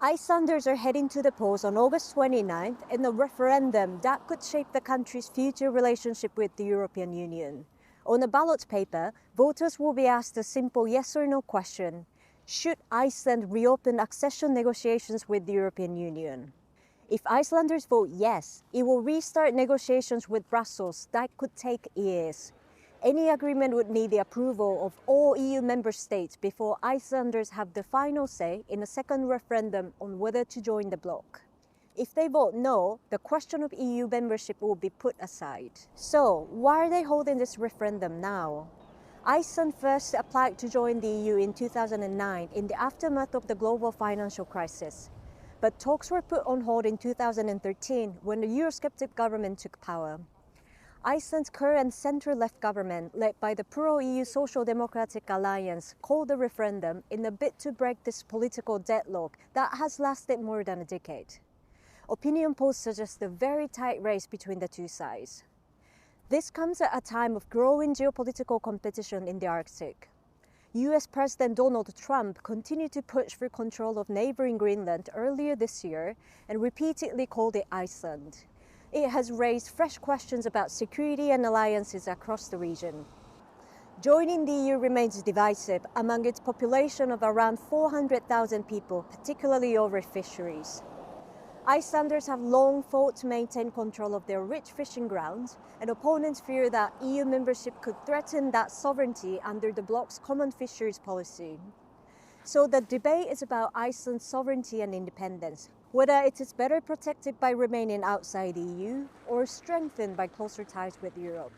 Icelanders are heading to the polls on August 29th in a referendum that could shape the country's future relationship with the European Union. On a ballot paper, voters will be asked a simple yes or no question. Should Iceland reopen accession negotiations with the European Union? If Icelanders vote yes, it will restart negotiations with Brussels that could take years. Any agreement would need the approval of all EU member states before Icelanders have the final say in a second referendum on whether to join the bloc. If they vote no, the question of EU membership will be put aside. So, why are they holding this referendum now? Iceland first applied to join the EU in 2009 in the aftermath of the global financial crisis. But talks were put on hold in 2013 when the Eurosceptic government took power. Iceland's current centre-left government, led by the pro-EU Social Democratic Alliance, called the referendum in a bid to break this political deadlock that has lasted more than a decade. Opinion polls suggest a very tight race between the two sides. This comes at a time of growing geopolitical competition in the Arctic. US President Donald Trump continued to push for control of neighboring Greenland earlier this year and repeatedly called it Iceland. It has raised fresh questions about security and alliances across the region. Joining the EU remains divisive among its population of around 400,000 people, particularly over fisheries. Icelanders have long fought to maintain control of their rich fishing grounds, and opponents fear that EU membership could threaten that sovereignty under the bloc's common fisheries policy. So the debate is about Iceland's sovereignty and independence, whether it is better protected by remaining outside the EU or strengthened by closer ties with Europe.